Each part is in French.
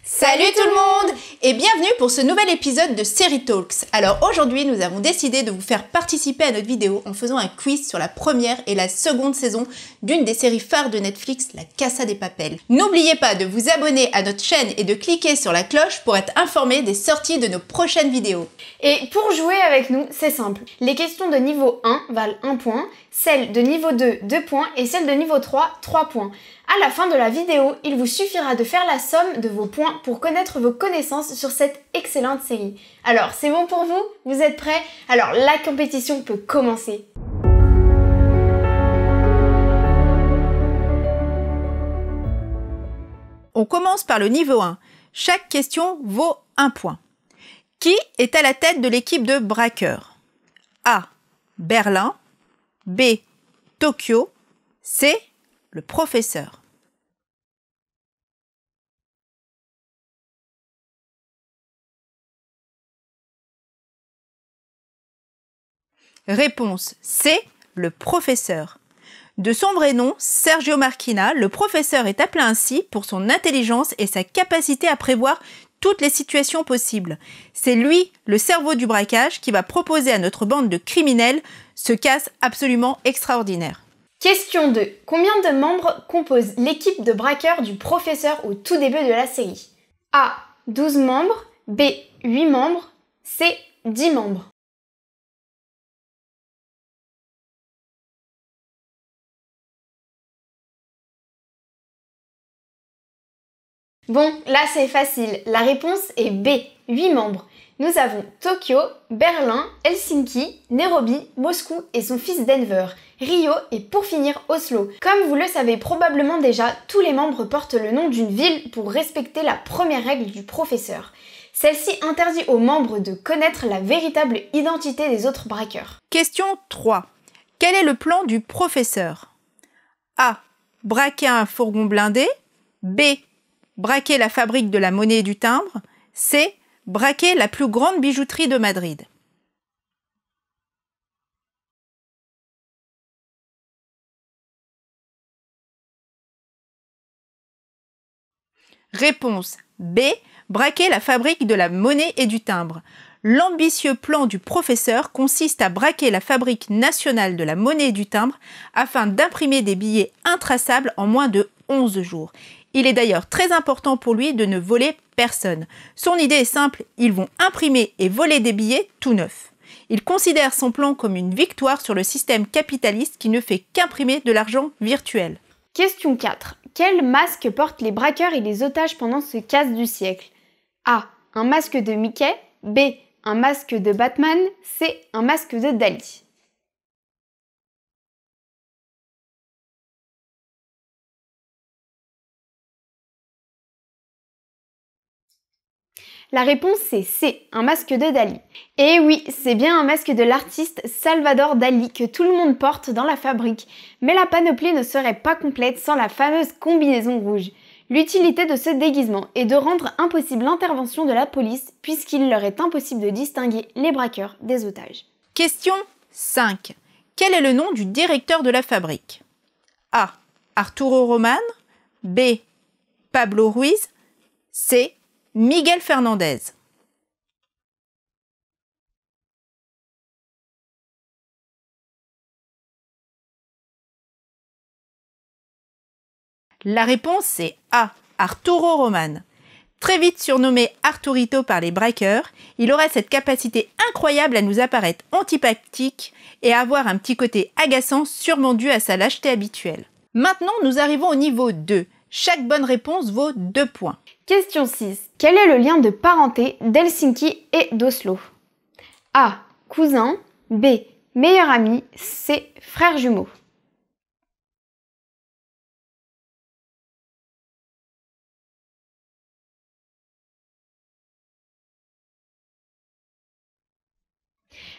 Salut tout le monde et bienvenue pour ce nouvel épisode de Série Talks. Alors aujourd'hui nous avons décidé de vous faire participer à notre vidéo en faisant un quiz sur la première et la seconde saison d'une des séries phares de Netflix, La Casa de Papel. N'oubliez pas de vous abonner à notre chaîne et de cliquer sur la cloche pour être informé des sorties de nos prochaines vidéos. Et pour jouer avec nous, c'est simple. Les questions de niveau 1 valent 1 point, celles de niveau 2, 2 points et celles de niveau 3, 3 points. À la fin de la vidéo, il vous suffira de faire la somme de vos points pour connaître vos connaissances sur cette excellente série. Alors, c'est bon pour vous? Vous êtes prêts? Alors, la compétition peut commencer. On commence par le niveau 1. Chaque question vaut 1 point. Qui est à la tête de l'équipe de braqueurs? A. Berlin. B. Tokyo. C. Le professeur. Réponse C. Le professeur. De son vrai nom, Sergio Marquina, le professeur est appelé ainsi pour son intelligence et sa capacité à prévoir toutes les situations possibles. C'est lui, le cerveau du braquage, qui va proposer à notre bande de criminels ce casse absolument extraordinaire. Question 2. Combien de membres compose l'équipe de braqueurs du professeur au tout début de la série? A. 12 membres. B. 8 membres. C. 10 membres. Bon, là c'est facile. La réponse est B. 8 membres. Nous avons Tokyo, Berlin, Helsinki, Nairobi, Moscou et son fils Denver, Rio et pour finir Oslo. Comme vous le savez probablement déjà, tous les membres portent le nom d'une ville pour respecter la première règle du professeur. Celle-ci interdit aux membres de connaître la véritable identité des autres braqueurs. Question 3. Quel est le plan du professeur? A. Braquer un fourgon blindé. B. Braquer la fabrique de la monnaie et du timbre. C. Braquer la plus grande bijouterie de Madrid. Réponse B. Braquer la fabrique de la monnaie et du timbre. L'ambitieux plan du professeur consiste à braquer la fabrique nationale de la monnaie et du timbre afin d'imprimer des billets intraçables en moins de 11 jours. Il est d'ailleurs très important pour lui de ne voler personne. Son idée est simple, ils vont imprimer et voler des billets tout neufs. Il considère son plan comme une victoire sur le système capitaliste qui ne fait qu'imprimer de l'argent virtuel. Question 4. Quel masque portent les braqueurs et les otages pendant ce casse du siècle? A. Un masque de Mickey. B. Un masque de Batman. C. Un masque de Dali. La réponse est C, un masque de Dali. Et oui, c'est bien un masque de l'artiste Salvador Dali que tout le monde porte dans la fabrique. Mais la panoplie ne serait pas complète sans la fameuse combinaison rouge. L'utilité de ce déguisement est de rendre impossible l'intervention de la police puisqu'il leur est impossible de distinguer les braqueurs des otages. Question 5. Quel est le nom du directeur de la fabrique? A. Arturo Roman. B. Pablo Ruiz. C. Miguel Fernandez. La réponse est A. Arturo Roman. Très vite surnommé Arturito par les braqueurs, il aurait cette capacité incroyable à nous apparaître antipathique et à avoir un petit côté agaçant sûrement dû à sa lâcheté habituelle. Maintenant, nous arrivons au niveau 2. Chaque bonne réponse vaut 2 points. Question 6. Quel est le lien de parenté d'Helsinki et d'Oslo? A. Cousin. B. Meilleur ami. C. Frère jumeau.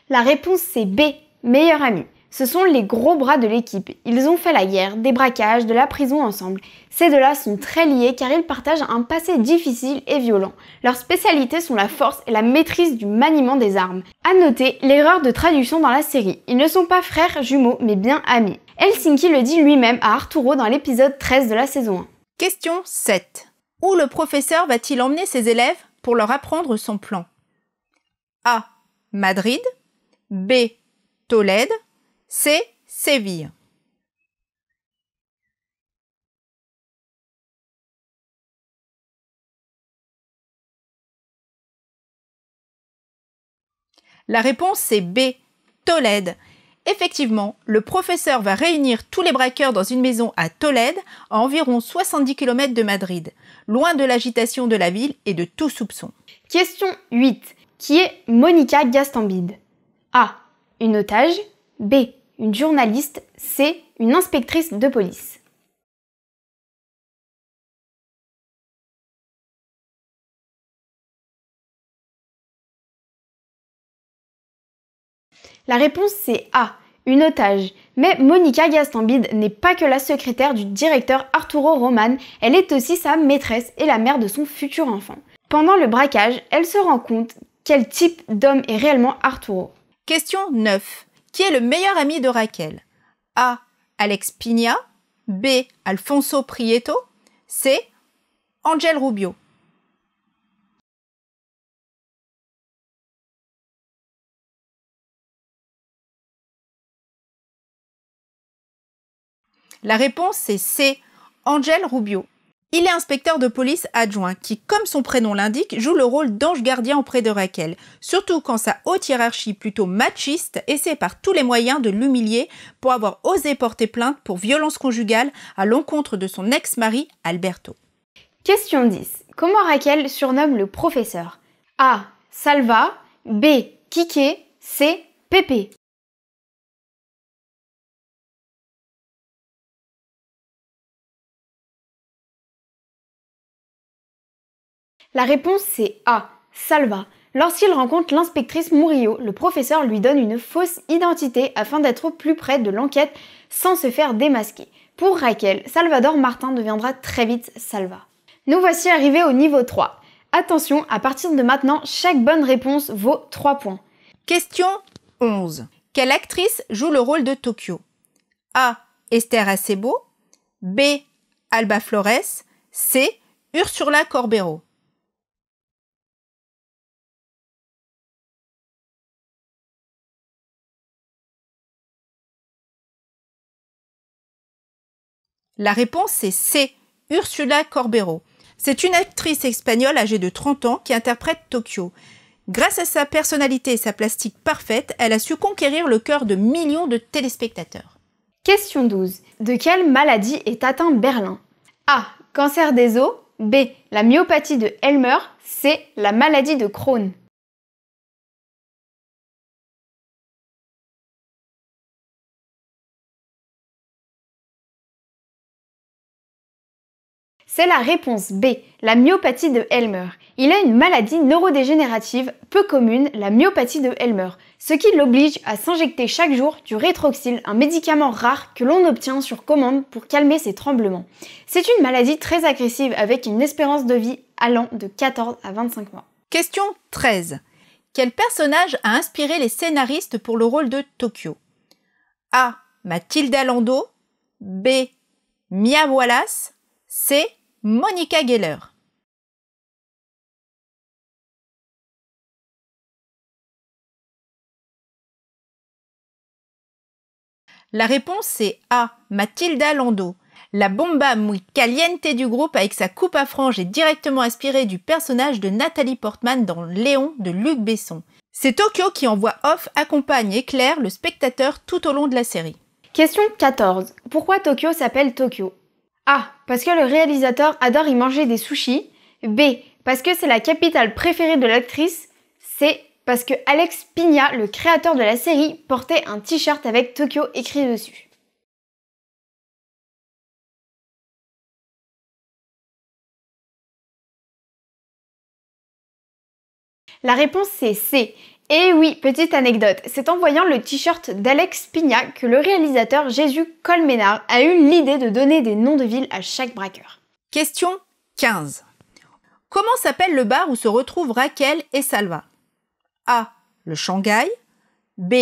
La réponse c'est B. Meilleur ami. Ce sont les gros bras de l'équipe. Ils ont fait la guerre, des braquages, de la prison ensemble. Ces deux-là sont très liés car ils partagent un passé difficile et violent. Leurs spécialités sont la force et la maîtrise du maniement des armes. À noter l'erreur de traduction dans la série. Ils ne sont pas frères jumeaux mais bien amis. Helsinki le dit lui-même à Arturo dans l'épisode 13 de la saison 1. Question 7. Où le professeur va-t-il emmener ses élèves pour leur apprendre son plan? A. Madrid. B. Tolède. C. Séville. La réponse est B. Tolède. Effectivement, le professeur va réunir tous les braqueurs dans une maison à Tolède, à environ 70 km de Madrid, loin de l'agitation de la ville et de tout soupçon. Question 8. Qui est Monica Gastambide? A. Une otage. B. Une journaliste. C. Une inspectrice de police. La réponse c'est A, une otage. Mais Monica Gastambide n'est pas que la secrétaire du directeur Arturo Roman, elle est aussi sa maîtresse et la mère de son futur enfant. Pendant le braquage, elle se rend compte quel type d'homme est réellement Arturo. Question 9. Qui est le meilleur ami de Raquel? A. Alex Pina. B. Alfonso Prieto. C. Angel Rubio. La réponse est C. Angel Rubio. Il est inspecteur de police adjoint qui, comme son prénom l'indique, joue le rôle d'ange gardien auprès de Raquel, surtout quand sa haute hiérarchie plutôt machiste essaie par tous les moyens de l'humilier pour avoir osé porter plainte pour violence conjugale à l'encontre de son ex-mari Alberto. Question 10. Comment Raquel surnomme le professeur? A. Salva. B. Kike. C. Pépé. La réponse c'est A. Salva. Lorsqu'il rencontre l'inspectrice Murillo, le professeur lui donne une fausse identité afin d'être plus près de l'enquête sans se faire démasquer. Pour Raquel, Salvador Martin deviendra très vite Salva. Nous voici arrivés au niveau 3. Attention, à partir de maintenant, chaque bonne réponse vaut 3 points. Question 11. Quelle actrice joue le rôle de Tokyo? A. Esther Acebo. B. Alba Flores. C. Ursula Corbero. La réponse est C. Ursula Corbero. C'est une actrice espagnole âgée de 30 ans qui interprète Tokyo. Grâce à sa personnalité et sa plastique parfaite, elle a su conquérir le cœur de millions de téléspectateurs. Question 12. De quelle maladie est atteint Berlin? A. Cancer des os. B. La myopathie de Helmer. C. La maladie de Crohn. C'est la réponse B, la myopathie de Helmer. Il a une maladie neurodégénérative peu commune, la myopathie de Helmer, ce qui l'oblige à s'injecter chaque jour du rétroxyl, un médicament rare que l'on obtient sur commande pour calmer ses tremblements. C'est une maladie très agressive avec une espérance de vie allant de 14 à 25 mois. Question 13. Quel personnage a inspiré les scénaristes pour le rôle de Tokyo? A. Mathilda Lando. B. Mia Wallace. C. Monica Geller. La réponse est A. Mathilda Lando. La bomba muy caliente du groupe avec sa coupe à franges est directement inspirée du personnage de Nathalie Portman dans Léon de Luc Besson. C'est Tokyo qui en voix off accompagne et éclaire le spectateur tout au long de la série. Question 14. Pourquoi Tokyo s'appelle Tokyo? A. Parce que le réalisateur adore y manger des sushis. B. Parce que c'est la capitale préférée de l'actrice. C. Parce que Alex Pina, le créateur de la série, portait un t-shirt avec Tokyo écrit dessus. La réponse c'est C. Et oui, petite anecdote, c'est en voyant le t-shirt d'Alex Pina que le réalisateur Jésus Colménard a eu l'idée de donner des noms de villes à chaque braqueur. Question 15. Comment s'appelle le bar où se retrouvent Raquel et Salva? A. Le Shanghai. B.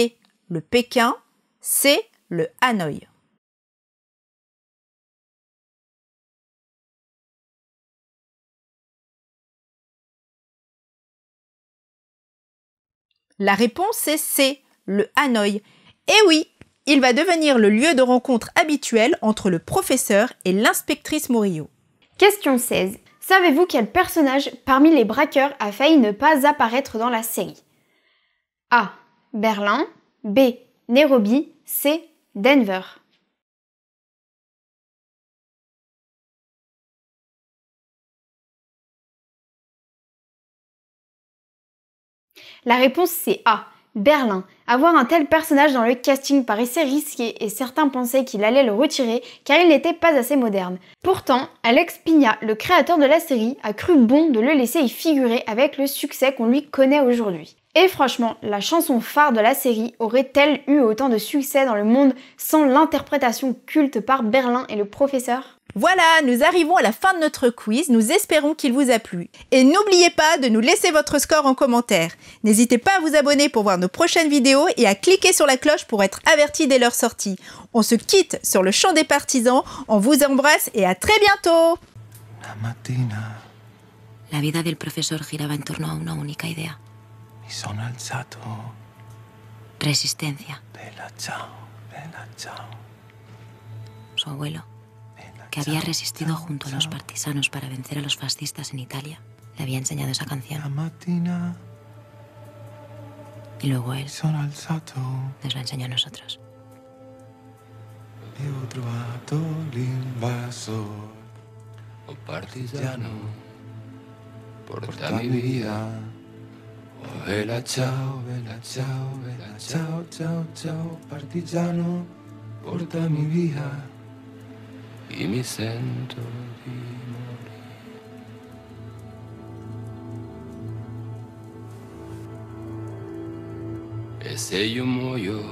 Le Pékin. C. Le Hanoï. La réponse est C, le Hanoï. Et oui, il va devenir le lieu de rencontre habituel entre le professeur et l'inspectrice Murillo. Question 16. Savez-vous quel personnage parmi les braqueurs a failli ne pas apparaître dans la série? A. Berlin. B. Nairobi. C. Denver. La réponse c'est A. Berlin. Avoir un tel personnage dans le casting paraissait risqué et certains pensaient qu'il allait le retirer car il n'était pas assez moderne. Pourtant, Alex Pina, le créateur de la série, a cru bon de le laisser y figurer avec le succès qu'on lui connaît aujourd'hui. Et franchement, la chanson phare de la série aurait-elle eu autant de succès dans le monde sans l'interprétation culte par Berlin et le professeur? Voilà, nous arrivons à la fin de notre quiz, nous espérons qu'il vous a plu. Et n'oubliez pas de nous laisser votre score en commentaire. N'hésitez pas à vous abonner pour voir nos prochaines vidéos et à cliquer sur la cloche pour être averti dès leur sortie. On se quitte sur le champ des partisans, on vous embrasse et à très bientôt. La vida del profesor giraba en torno a una única idea. Mi sono alzato. Resistencia. Bella ciao, bella ciao. Su abuelo, que había resistido junto a los partisanos para vencer a los fascistas en Italia, le había enseñado esa La canción. mattina Y luego él mi sono alzato nos la enseñó a nosotros. e ho trovato l'invasor. Oh partigiano, porta Porta mi mi via. via. Oh bella ciao, Bella ciao, bella ciao, ciao, ciao, partigiano, portami via. e mi sento di morire. E se io muoio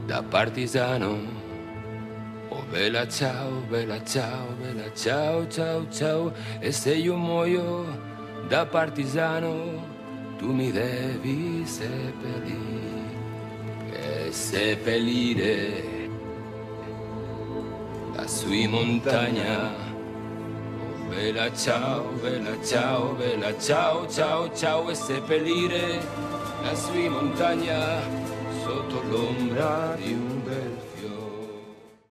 da partigiano, oh bella ciao, bella ciao, bella ciao, ciao, ciao. E se io muoio da partigiano, tu mi devi seppellire. E seppellire lassù in montagna. Oh bella ciao, bella ciao, bella ciao, ciao, ciao. E seppellire lassù in montagna sotto l'ombra di un bel fiore.